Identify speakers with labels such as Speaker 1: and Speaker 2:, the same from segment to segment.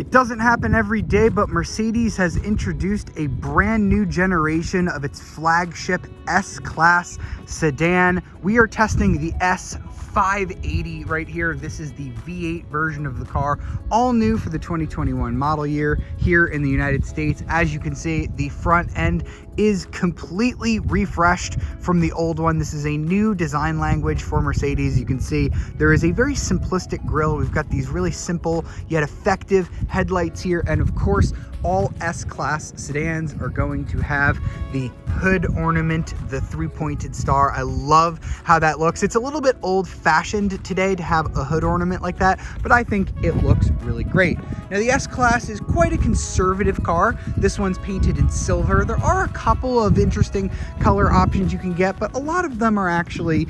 Speaker 1: It doesn't happen every day, but Mercedes has introduced a brand new generation of its flagship S-Class sedan. We are testing the S580 right here. This is the V8 version of the car, all new for the 2021 model year here in the United States. As you can see, the front end is completely refreshed from the old one. This is a new design language for Mercedes. You can see there is a very simplistic grille. We've got these really simple yet effective headlights here, and of course all S-Class sedans are going to have the hood ornament, the three-pointed star. I love how that looks. It's a little bit old-fashioned today to have a hood ornament like that, but I think it looks really great. Now, the S-Class is quite a conservative car. This one's painted in silver. There are a couple of interesting color options you can get, but a lot of them are actually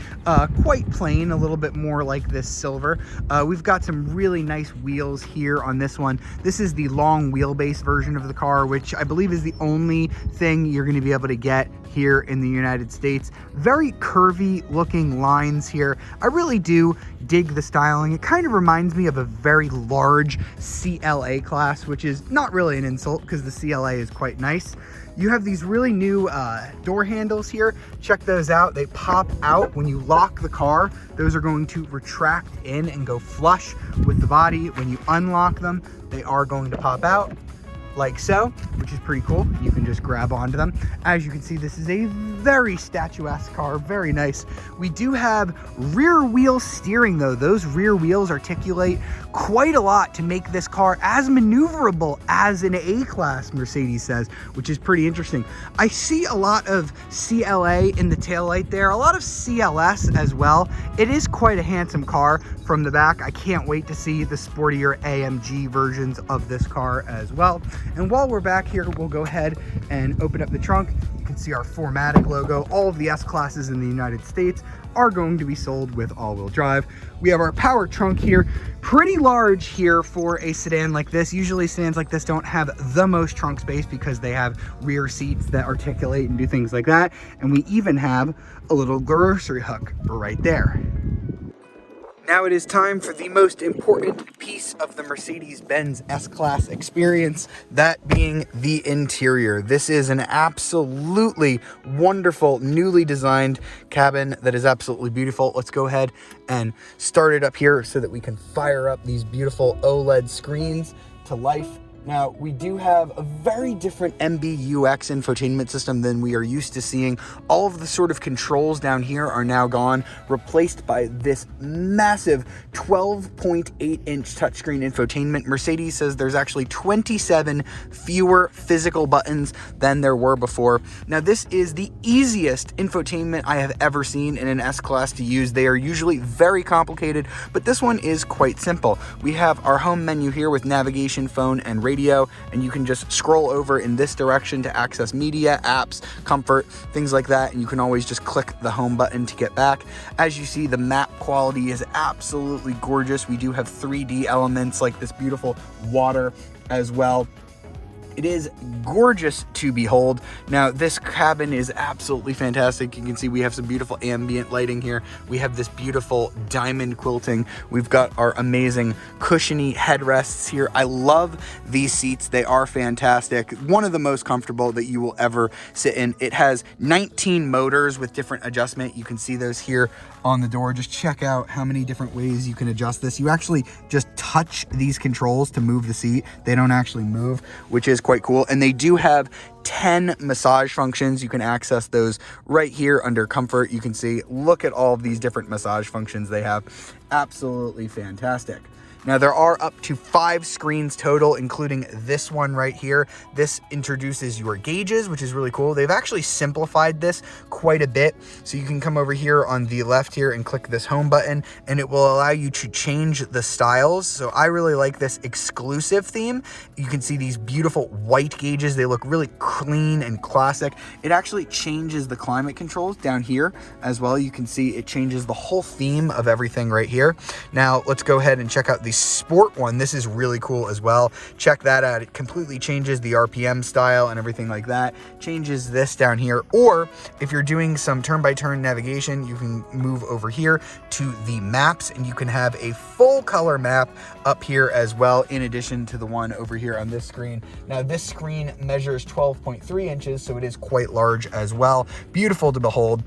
Speaker 1: quite plain, a little bit more like this silver. We've got some really nice wheels here on this one. This is the long wheelbase version of the car, which I believe is the only thing you're going to be able to get here in the United States. Very curvy looking lines here. I really do dig the styling. It kind of reminds me of a very large CLA class, which is not really an insult because the CLA is quite nice. You have these really new door handles here. Check those out. They pop out when you lock the car. Those are going to retract in and go flush with the body. When you unlock them, they are going to pop out like so, which is pretty cool. You can just grab onto them. As you can see, this is a very statuesque car, very nice. We do have rear wheel steering though. Those rear wheels articulate quite a lot to make this car as maneuverable as an A-Class, Mercedes says, which is pretty interesting. I see a lot of CLA in the taillight there, a lot of CLS as well. It is quite a handsome car from the back. I can't wait to see the sportier AMG versions of this car as well. And while we're back here, we'll go ahead and open up the trunk. You can see our 4MATIC logo. All of the S-Classes in the United States are going to be sold with all-wheel drive. We have our power trunk here, pretty large here for a sedan like this. Usually sedans like this don't have the most trunk space because they have rear seats that articulate and do things like that. And we even have a little grocery hook right there. Now it is time for the most important piece of the Mercedes-Benz S-Class experience, that being the interior. This is an absolutely wonderful, newly designed cabin that is absolutely beautiful. Let's go ahead and start it up here so that we can fire up these beautiful OLED screens to life. Now, we do have a very different MBUX infotainment system than we are used to seeing. All of the sort of controls down here are now gone, replaced by this massive 12.8-inch touchscreen infotainment. Mercedes says there's actually 27 fewer physical buttons than there were before. Now, this is the easiest infotainment I have ever seen in an S-Class to use. They are usually very complicated, but this one is quite simple. We have our home menu here with navigation, phone, and radio, and you can just scroll over in this direction to access media, apps, comfort, things like that, and you can always just click the home button to get back. As you see, the map quality is absolutely gorgeous. We do have 3D elements like this beautiful water as well. It is gorgeous to behold. Now, this cabin is absolutely fantastic. You can see we have some beautiful ambient lighting here. We have this beautiful diamond quilting. We've got our amazing cushiony headrests here. I love these seats. They are fantastic. One of the most comfortable that you will ever sit in. It has 19 motors with different adjustment. You can see those here on the door. Just check out how many different ways you can adjust this. You actually just touch these controls to move the seat. They don't actually move, which is quite cool. And they do have 10 massage functions. You can access those right here under comfort. You can see, look at all of these different massage functions they have. Absolutely fantastic. Now, there are up to 5 screens total, including this one right here. This introduces your gauges, which is really cool. They've actually simplified this quite a bit. So you can come over here on the left here and click this home button, and it will allow you to change the styles. So I really like this exclusive theme. You can see these beautiful white gauges. They look really clean and classic. It actually changes the climate controls down here as well. You can see it changes the whole theme of everything right here. Now, let's go ahead and check out the the sport one, this is really cool as well. Check that out. It completely changes the RPM style and everything like that. Changes this down here. Or if you're doing some turn-by-turn navigation, you can move over here to the maps, and you can have a full color map up here as well, in addition to the one over here on this screen. Now this screen measures 12.3 inches, so it is quite large as well. Beautiful to behold.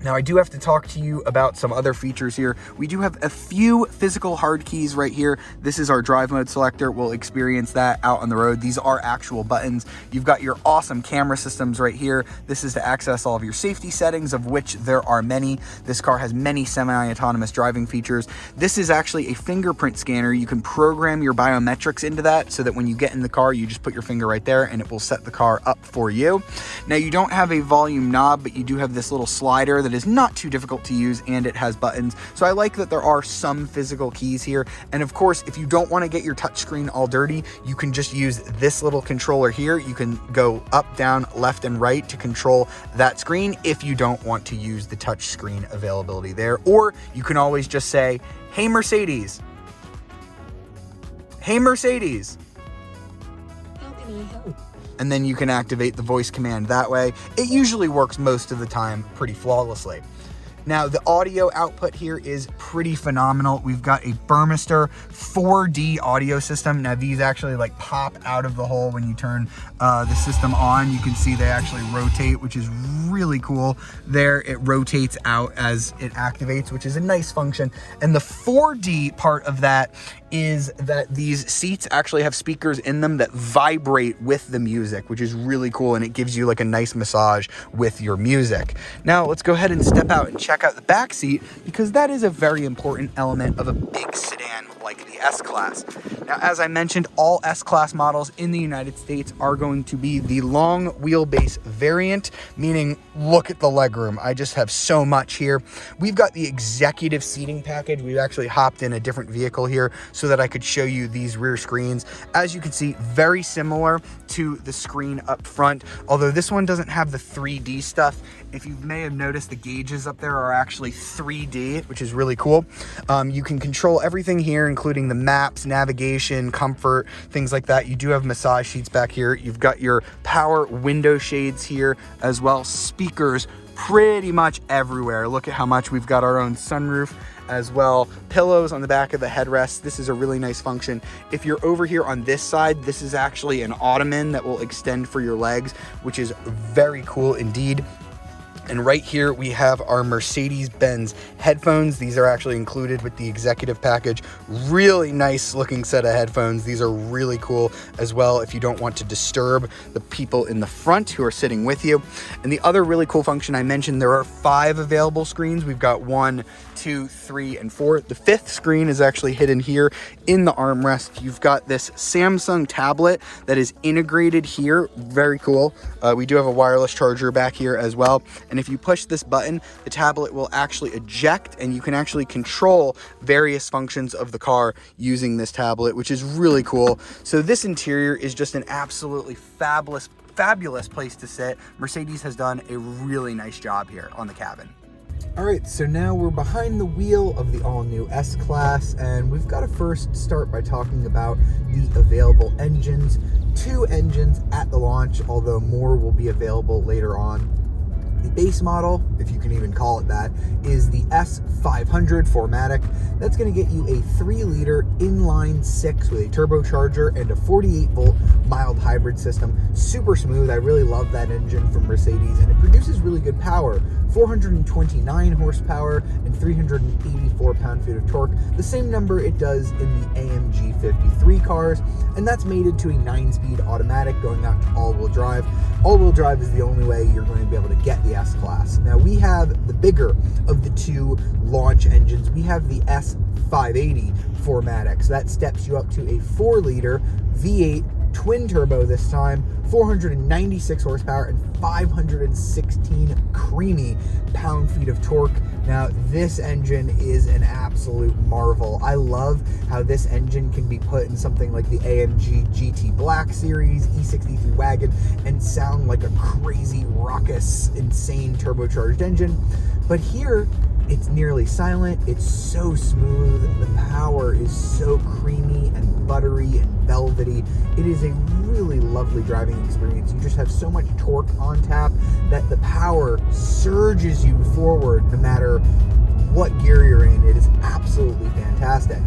Speaker 1: Now I do have to talk to you about some other features here. We do have a few physical hard keys right here. This is our drive mode selector. We'll experience that out on the road. These are actual buttons. You've got your awesome camera systems right here. This is to access all of your safety settings, of which there are many. This car has many semi-autonomous driving features. This is actually a fingerprint scanner. You can program your biometrics into that so that when you get in the car, you just put your finger right there and it will set the car up for you. Now you don't have a volume knob, but you do have this little slider that is not too difficult to use, and it has buttons. So I like that there are some physical keys here. And of course, if you don't want to get your touchscreen all dirty, you can just use this little controller here. You can go up, down, left, and right to control that screen if you don't want to use the touchscreen availability there. Or you can always just say, "Hey Mercedes, hey Mercedes,
Speaker 2: how can I help?"
Speaker 1: And then you can activate the voice command that way. It usually works most of the time pretty flawlessly. Now, the audio output here is pretty phenomenal. We've got a Burmester 4D audio system. Now, these actually like pop out of the hole when you turn the system on. You can see they actually rotate, which is really cool. There, it rotates out as it activates, which is a nice function. And the 4D part of that is that these seats actually have speakers in them that vibrate with the music, which is really cool, and it gives you like a nice massage with your music. Now let's go ahead and step out and check out the back seat, because that is a very important element of a big sedan like the S-Class. Now, as I mentioned, all S-Class models in the United States are going to be the long wheelbase variant, meaning look at the legroom. I just have so much here. We've got the executive seating package. We've actually hopped in a different vehicle here so that I could show you these rear screens. As you can see, very similar to the screen up front, although this one doesn't have the 3D stuff. If you may have noticed, the gauges up there are actually 3D, which is really cool. You can control everything here, including the maps, navigation, comfort, things like that. You do have massage seats back here. You've got your power window shades here as well. Speakers pretty much everywhere. Look at how much we've got our own sunroof as well. Pillows on the back of the headrest. This is a really nice function. If you're over here on this side, this is actually an ottoman that will extend for your legs, which is very cool indeed. And right here we have our Mercedes-Benz headphones. These are actually included with the executive package. Really nice looking set of headphones. These are really cool as well if you don't want to disturb the people in the front who are sitting with you. And the other really cool function I mentioned, there are 5 available screens. We've got 1, 2, 3, and 4. The 5th screen is actually hidden here in the armrest. You've got this Samsung tablet that is integrated here. Very cool. We do have a wireless charger back here as well. And if you push this button, the tablet will actually eject, and you can actually control various functions of the car using this tablet, which is really cool. So this interior is just an absolutely fabulous place to sit. Mercedes has done a really nice job here on the cabin. All right, so now we're behind the wheel of the all-new S-Class, and we've got to first start by talking about the available engines. 2 engines at the launch, although more will be available later on. The base model, if you can even call it that, is the S500 4MATIC. That's going to get you a 3-liter inline-6 with a turbocharger and a 48-volt mild hybrid system. Super smooth. I really love that engine from Mercedes, and it produces really good power. 429 horsepower and 384 pound-feet of torque, the same number it does in the AMG 53 cars, and that's mated to a 9-speed automatic going out to all-wheel drive. All-wheel drive is the only way you're going to be able to get the S-Class. Now, we have the bigger of the 2 launch engines. We have the S580 4MATIC, so that steps you up to a 4-liter V8 twin turbo this time, 496 horsepower and 516 creamy pound-feet of torque. Now, this engine is an absolute marvel. I love how this engine can be put in something like the AMG GT Black Series, E63 wagon, and sound like a crazy, raucous, insane turbocharged engine. But here, It's nearly silent. It's so smooth. The power is so creamy and buttery and velvety. It is a really lovely driving experience. You just have so much torque on tap that the power surges you forward no matter what gear you're in. It is absolutely fantastic.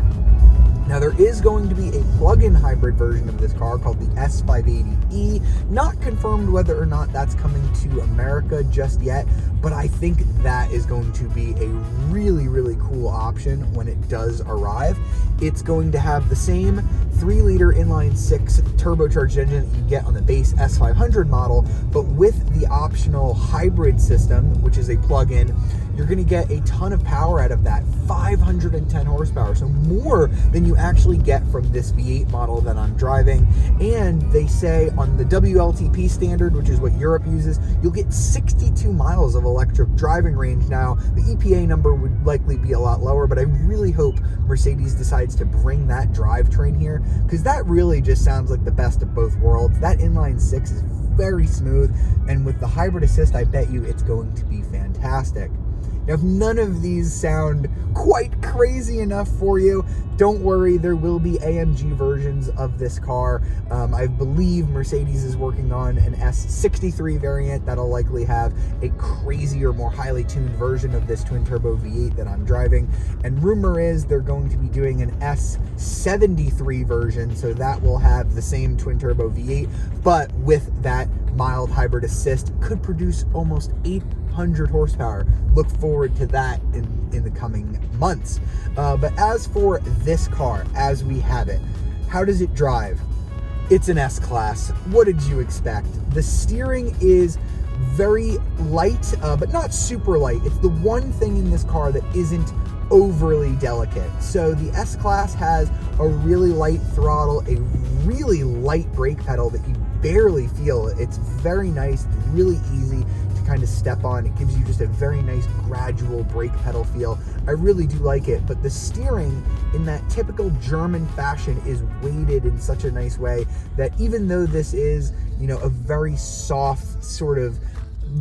Speaker 1: Now, there is going to be a plug-in hybrid version of this car called the S580e. Not confirmed whether or not that's coming to America just yet, but I think that is going to be a really, really cool option when it does arrive. It's going to have the same 3-liter inline-six turbocharged engine that you get on the base S500 model, but with the optional hybrid system, which is a plug-in. You're going to get a ton of power out of that, 510 horsepower, so more than you actually get from this V8 model that I'm driving. And they say on the WLTP standard, which is what Europe uses, you'll get 62 miles of electric driving range. Now, the EPA number would likely be a lot lower, but I really hope Mercedes decides to bring that drivetrain here, because that really just sounds like the best of both worlds. That inline-six is very smooth, and with the hybrid assist, I bet you it's going to be fantastic. Now, if none of these sound quite crazy enough for you, don't worry, there will be AMG versions of this car. I believe Mercedes is working on an S63 variant that'll likely have a crazier, more highly tuned version of this twin-turbo V8 that I'm driving. And rumor is they're going to be doing an S73 version, so that will have the same twin-turbo V8, but with that mild hybrid assist, could produce almost 800 horsepower. Look forward to that in the coming months. But as for this car, as we have it, how does it drive? It's an S-Class. What did you expect? The steering is very light, but not super light. It's the one thing in this car that isn't overly delicate. So the S-Class has a really light throttle, a really light brake pedal that you barely feel. It's very nice. It's really easy to kind of step on. It gives you just a very nice gradual brake pedal feel. I really do like it, but the steering in that typical German fashion is weighted in such a nice way that even though this is, you know, a very soft sort of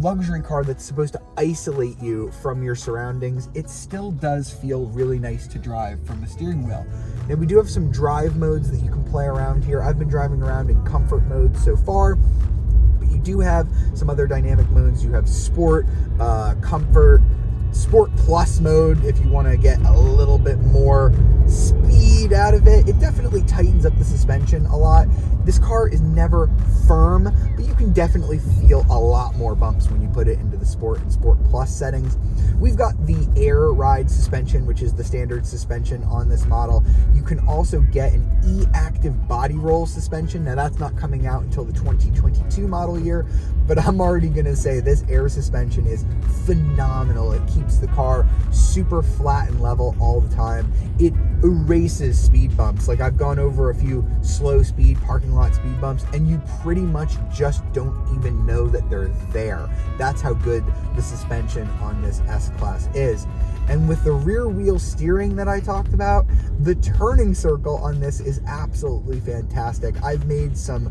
Speaker 1: luxury car that's supposed to isolate you from your surroundings, it still does feel really nice to drive from the steering wheel. Now, we do have some drive modes that you can play around here. I've been driving around in comfort mode so far, but you do have some other dynamic modes. You have sport, comfort, sport plus mode if you want to get a little bit more speed out of it. It definitely tightens up the suspension a lot. This car is never firm, but you can definitely feel a lot more bumps when you put it into the sport and sport plus settings. We've got the air ride suspension, which is the standard suspension on this model. You can also get an e-active body roll suspension. Now, that's not coming out until the 2022 model year, but I'm already going to say this air suspension is phenomenal. It keeps the car super flat and level all the time. It erases speed bumps. Like, I've gone over a few slow speed parking lot speed bumps and you pretty much just don't even know that they're there. That's how good the suspension on this S-Class is. And with the rear wheel steering that I talked about, the turning circle on this is absolutely fantastic. I've made some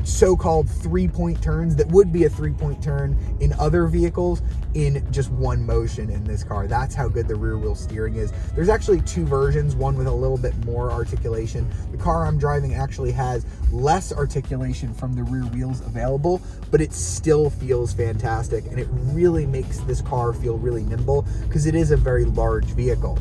Speaker 1: so-called 3-point turns that would be a 3-point turn in other vehicles in just one motion in this car. That's how good the rear wheel steering is. There's actually two versions, one with a little bit more articulation. The car I'm driving actually has less articulation from the rear wheels available, but it still feels fantastic, and it really makes this car feel really nimble because it is a very large vehicle.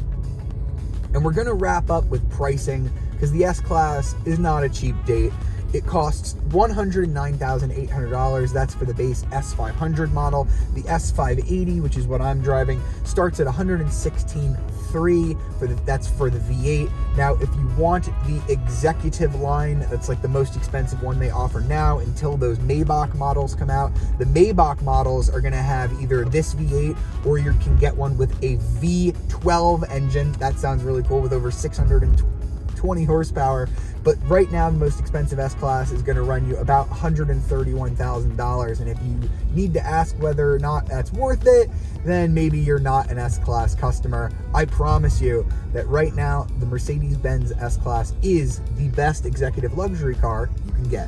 Speaker 1: And we're going to wrap up with pricing because the S-Class is not a cheap date. It costs $109,800. That's for the base S500 model. The S580, which is what I'm driving, starts at $116,300. That's for the V8. Now, if you want the executive line, that's like the most expensive one they offer now until those Maybach models come out. The Maybach models are going to have either this V8 or you can get one with a V12 engine. That sounds really cool, with over 620 horsepower. But right now, the most expensive S-Class is going to run you about $131,000. And if you need to ask whether or not that's worth it, then maybe you're not an S-Class customer. I promise you that right now, the Mercedes-Benz S-Class is the best executive luxury car you can get.